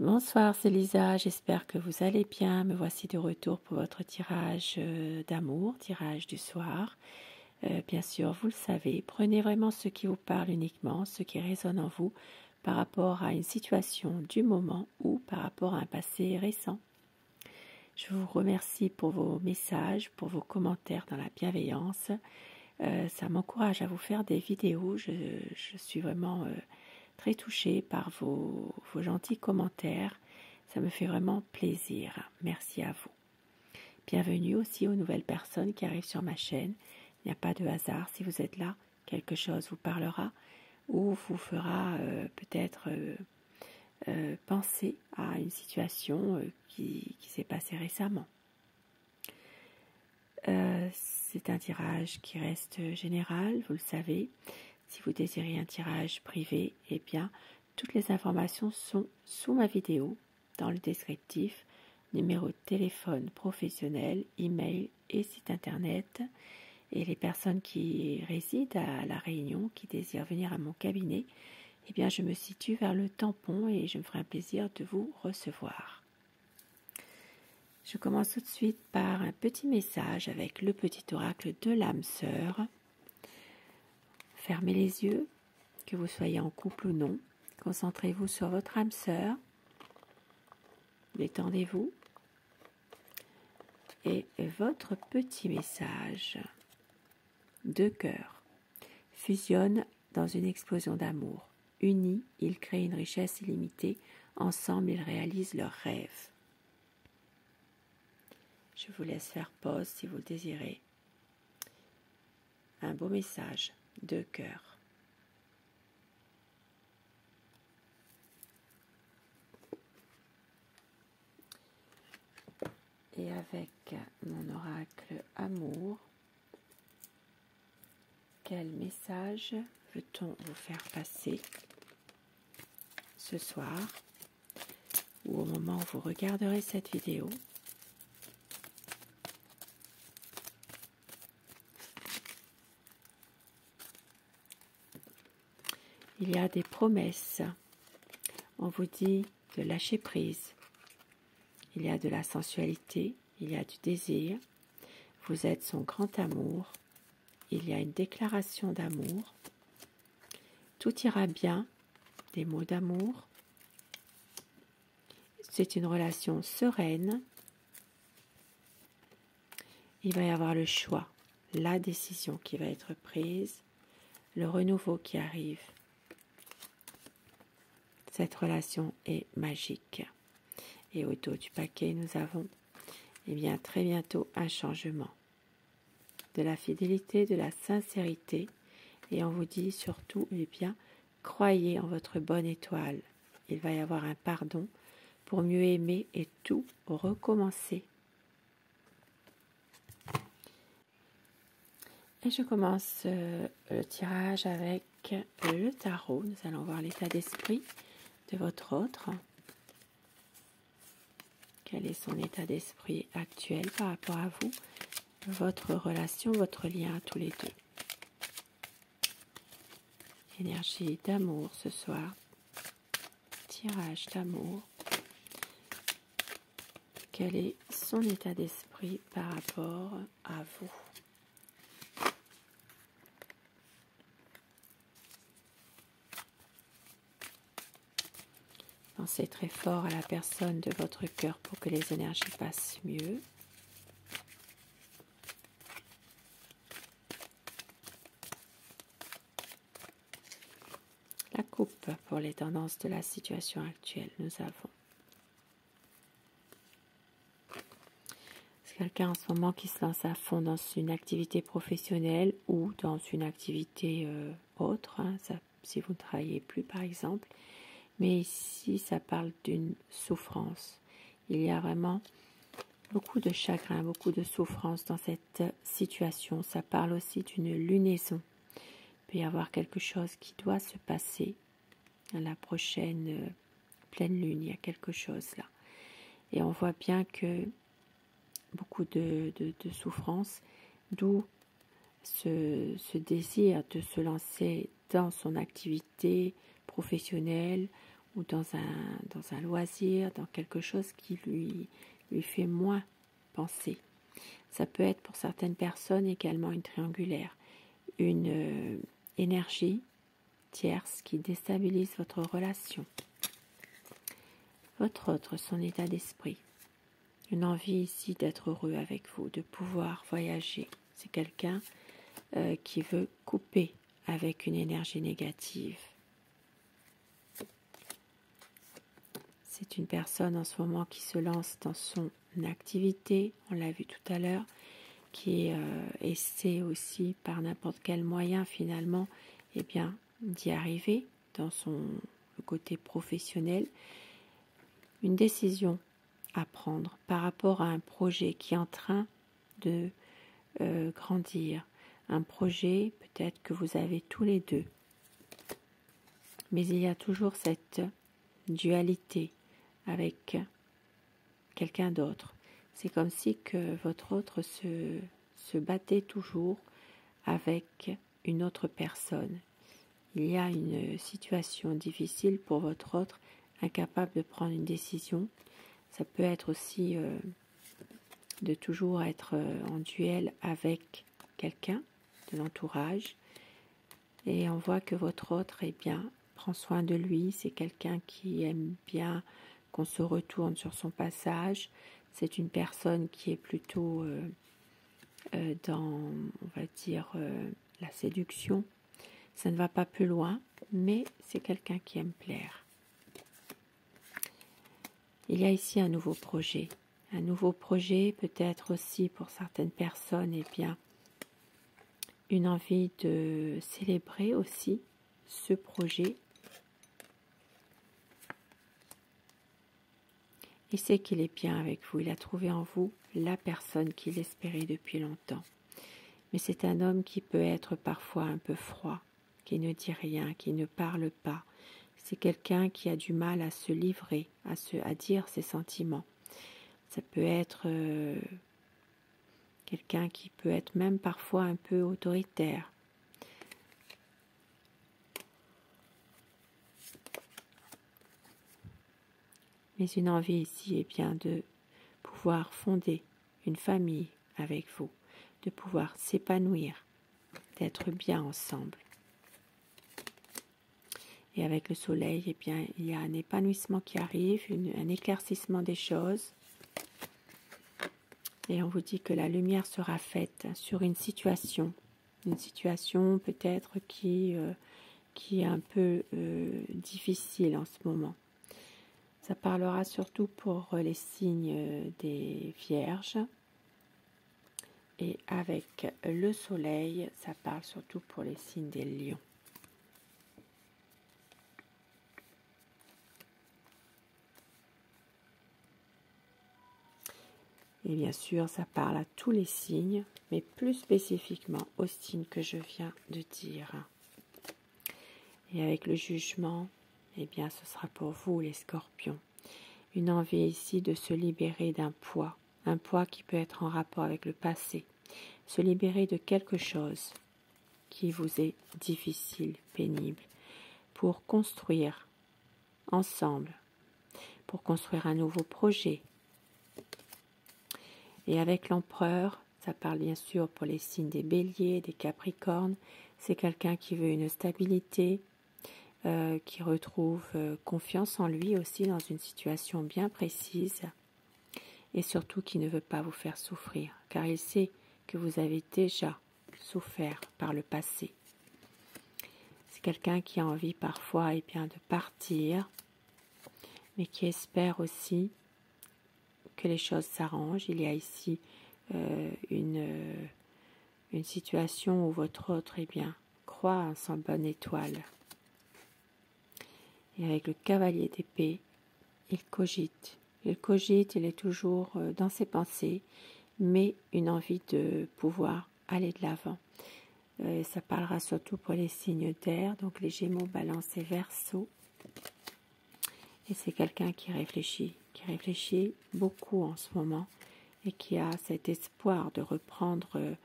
Bonsoir, c'est Lisa, j'espère que vous allez bien. Me voici de retour pour votre tirage d'amour, tirage du soir. Bien sûr, vous le savez, prenez vraiment ce qui vous parle uniquement, ce qui résonne en vous par rapport à une situation du moment ou par rapport à un passé récent. Je vous remercie pour vos messages, pour vos commentaires dans la bienveillance. Ça m'encourage à vous faire des vidéos. Je suis vraiment très touchée par vos gentils commentaires. Ça me fait vraiment plaisir. Merci à vous. Bienvenue aussi aux nouvelles personnes qui arrivent sur ma chaîne. Il n'y a pas de hasard. Si vous êtes là, quelque chose vous parlera ou vous fera peut-être penser à une situation qui s'est passée récemment. C'est un tirage qui reste général, vous le savez. Si vous désirez un tirage privé, eh bien, toutes les informations sont sous ma vidéo, dans le descriptif, numéro de téléphone professionnel, email et site internet. Et les personnes qui résident à La Réunion, qui désirent venir à mon cabinet, eh bien, je me situe vers le tampon et je me ferai un plaisir de vous recevoir. Je commence tout de suite par un petit message avec le petit oracle de l'âme sœur. Fermez les yeux, que vous soyez en couple ou non. Concentrez-vous sur votre âme sœur. Détendez-vous. Et votre petit message de cœur fusionne dans une explosion d'amour. Unis, ils créent une richesse illimitée. Ensemble, ils réalisent leurs rêves. Je vous laisse faire pause si vous le désirez. Un beau message de cœur. Et avec mon oracle amour, quel message veut-on vous faire passer ce soir ou au moment où vous regarderez cette vidéo? Il y a des promesses. On vous dit de lâcher prise. Il y a de la sensualité, il y a du désir. Vous êtes son grand amour. Il y a une déclaration d'amour. Tout ira bien, des mots d'amour. C'est une relation sereine. Il va y avoir le choix, la décision qui va être prise, le renouveau qui arrive. Cette relation est magique. Et au dos du paquet, nous avons bien, très bientôt un changement. De la fidélité, de la sincérité. Et on vous dit surtout, bien, croyez en votre bonne étoile. Il va y avoir un pardon pour mieux aimer et tout recommencer. Et je commence le tirage avec le tarot. Nous allons voir l'état d'esprit de votre autre. Quel est son état d'esprit actuel par rapport à vous, votre relation, votre lien à tous les deux. Énergie d'amour ce soir. Tirage d'amour. Quel est son état d'esprit par rapport à vous? Pensez très fort à la personne de votre cœur pour que les énergies passent mieux. La coupe pour les tendances de la situation actuelle, nous avons. C'est quelqu'un en ce moment qui se lance à fond dans une activité professionnelle ou dans une activité autre, si vous ne travaillez plus par exemple. Mais ici, ça parle d'une souffrance. Il y a vraiment beaucoup de chagrin, beaucoup de souffrance dans cette situation. Ça parle aussi d'une lunaison. Il peut y avoir quelque chose qui doit se passer à la prochaine pleine lune. Il y a quelque chose là. Et on voit bien que beaucoup de souffrance, d'où ce désir de se lancer dans son activité professionnelle ou dans un loisir, dans quelque chose qui lui fait moins penser. Ça peut être pour certaines personnes également une triangulaire, une énergie tierce qui déstabilise votre relation. Votre autre, son état d'esprit, une envie ici d'être heureux avec vous, de pouvoir voyager. C'est quelqu'un qui veut couper avec une énergie négative. C'est une personne en ce moment qui se lance dans son activité, on l'a vu tout à l'heure, qui essaie aussi par n'importe quel moyen finalement d'y arriver dans son côté professionnel. Une décision à prendre par rapport à un projet qui est en train de grandir. Un projet peut-être que vous avez tous les deux. Mais il y a toujours cette dualité avec quelqu'un d'autre. C'est comme si que votre autre se battait toujours avec une autre personne. Il y a une situation difficile pour votre autre, incapable de prendre une décision. Ça peut être aussi de toujours être en duel avec quelqu'un de l'entourage. Et on voit que votre autre prend soin de lui. C'est quelqu'un qui aime bien qu'on se retourne sur son passage. C'est une personne qui est plutôt dans, on va dire, la séduction. Ça ne va pas plus loin, mais c'est quelqu'un qui aime plaire. Il y a ici un nouveau projet. Un nouveau projet peut-être aussi pour certaines personnes, une envie de célébrer aussi ce projet. Il sait qu'il est bien avec vous. Il a trouvé en vous la personne qu'il espérait depuis longtemps. Mais c'est un homme qui peut être parfois un peu froid, qui ne dit rien, qui ne parle pas. C'est quelqu'un qui a du mal à se livrer, à dire ses sentiments. Ça peut être quelqu'un qui peut être même parfois un peu autoritaire. Mais une envie ici est bien de pouvoir fonder une famille avec vous, de pouvoir s'épanouir, d'être bien ensemble. Et avec le soleil, il y a un épanouissement qui arrive, un éclaircissement des choses. Et on vous dit que la lumière sera faite sur une situation peut-être qui est un peu difficile en ce moment. Ça parlera surtout pour les signes des Vierges. Et avec le soleil, ça parle surtout pour les signes des Lions. Et bien sûr, ça parle à tous les signes, mais plus spécifiquement aux signes que je viens de dire. Et avec le jugement, ce sera pour vous les Scorpions. Une envie ici de se libérer d'un poids, un poids qui peut être en rapport avec le passé. Se libérer de quelque chose qui vous est difficile, pénible, pour construire ensemble, pour construire un nouveau projet. Et avec l'empereur, ça parle bien sûr pour les signes des béliers, des capricornes. C'est quelqu'un qui veut une stabilité, qui retrouve confiance en lui aussi dans une situation bien précise et surtout qui ne veut pas vous faire souffrir car il sait que vous avez déjà souffert par le passé. C'est quelqu'un qui a envie parfois de partir mais qui espère aussi que les choses s'arrangent. Il y a ici une situation où votre autre croit en sa bonne étoile. Et avec le cavalier d'épée, il cogite. Il est toujours dans ses pensées, mais une envie de pouvoir aller de l'avant. Ça parlera surtout pour les signes d'air, donc les Gémeaux, Balance et Verseau. Et c'est quelqu'un qui réfléchit beaucoup en ce moment et qui a cet espoir de reprendre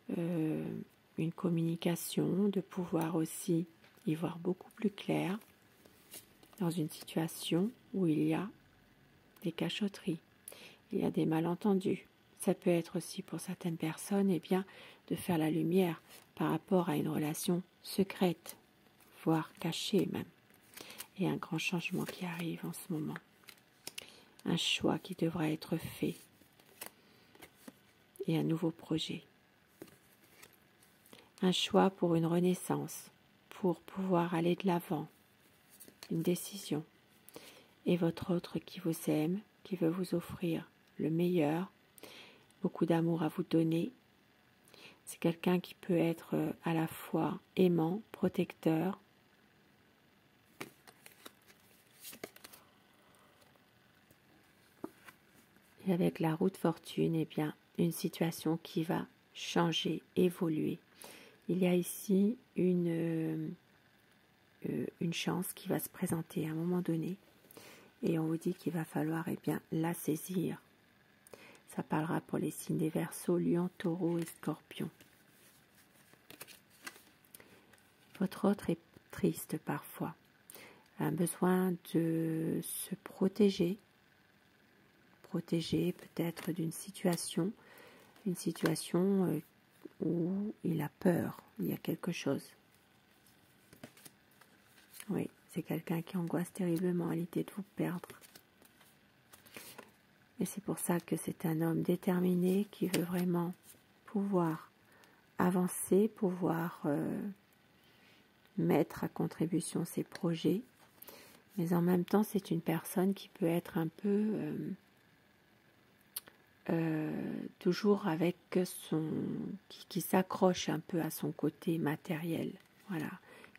une communication, de pouvoir aussi y voir beaucoup plus clair. dans une situation où il y a des cachotteries, il y a des malentendus. Ça peut être aussi pour certaines personnes de faire la lumière par rapport à une relation secrète, voire cachée même. Et un grand changement qui arrive en ce moment. Un choix qui devra être fait. Et un nouveau projet. Un choix pour une renaissance, pour pouvoir aller de l'avant. Une décision. Et votre autre qui vous aime, qui veut vous offrir le meilleur, beaucoup d'amour à vous donner. C'est quelqu'un qui peut être à la fois aimant, protecteur, et avec la roue de fortune, une situation qui va changer, évoluer. Il y a ici une chance qui va se présenter à un moment donné et on vous dit qu'il va falloir la saisir. Ça parlera pour les signes des Verseaux, Lion, Taureau et Scorpion. Votre autre est triste parfois, a besoin de se protéger peut-être d'une situation, où il a peur, il y a quelque chose. Oui, c'est quelqu'un qui angoisse terriblement à l'idée de vous perdre. Et c'est pour ça que c'est un homme déterminé qui veut vraiment pouvoir avancer, pouvoir mettre à contribution ses projets. Mais en même temps, c'est une personne qui peut être un peu toujours avec qui s'accroche un peu à son côté matériel, voilà,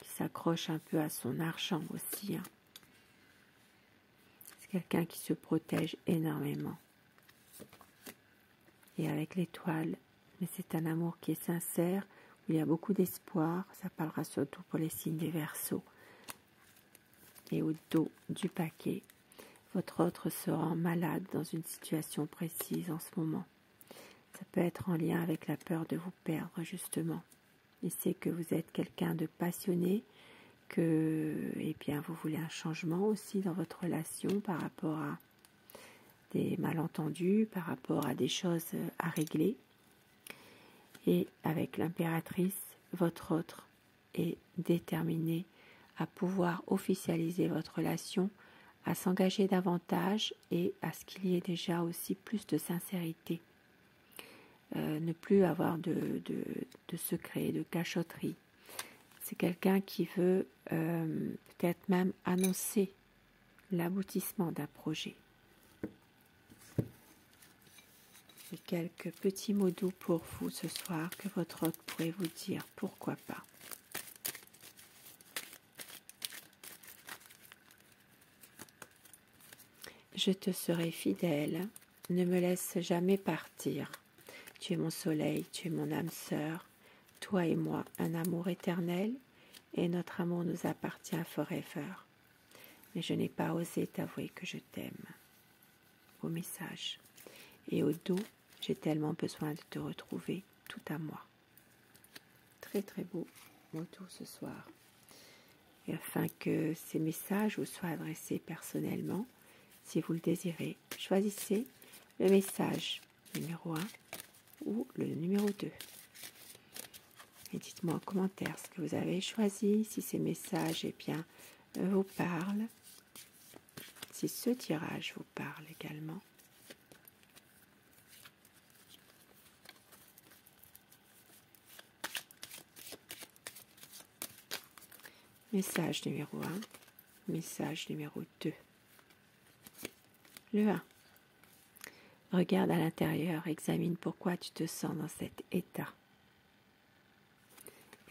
qui s'accroche un peu à son argent aussi. C'est quelqu'un qui se protège énormément. Et avec l'étoile, mais c'est un amour qui est sincère, où il y a beaucoup d'espoir. Ça parlera surtout pour les signes des Verseaux. Et au dos du paquet, votre autre se rend malade dans une situation précise en ce moment. Ça peut être en lien avec la peur de vous perdre, justement. Il sait que vous êtes quelqu'un de passionné, que vous voulez un changement aussi dans votre relation par rapport à des malentendus, par rapport à des choses à régler. Et avec l'impératrice, votre autre est déterminé à pouvoir officialiser votre relation, à s'engager davantage et à ce qu'il y ait déjà aussi plus de sincérité. Ne plus avoir de secrets, de cachotterie. C'est quelqu'un qui veut peut-être même annoncer l'aboutissement d'un projet. Et quelques petits mots doux pour vous ce soir que votre hôte pourrait vous dire, pourquoi pas. Je te serai fidèle, ne me laisse jamais partir. Tu es mon soleil, tu es mon âme sœur, toi et moi, un amour éternel, et notre amour nous appartient forever. Mais je n'ai pas osé t'avouer que je t'aime. Beau message. Et au dos, j'ai tellement besoin de te retrouver tout à moi. Très très beau mot doux ce soir. Et afin que ces messages vous soient adressés personnellement, si vous le désirez, choisissez le message numéro 1 ou le numéro 2. Et dites-moi en commentaire ce que vous avez choisi, si ces messages vous parlent, si ce tirage vous parle également. Message numéro 1, message numéro 2. Le 1. Regarde à l'intérieur, examine pourquoi tu te sens dans cet état.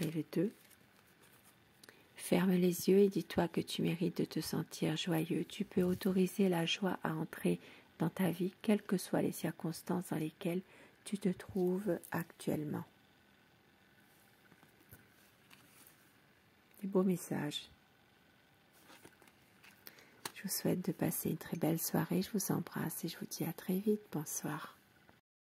Et le 2. Ferme les yeux et dis-toi que tu mérites de te sentir joyeux. Tu peux autoriser la joie à entrer dans ta vie, quelles que soient les circonstances dans lesquelles tu te trouves actuellement. Des beaux messages. Je vous souhaite de passer une très belle soirée. Je vous embrasse et je vous dis à très vite. Bonsoir.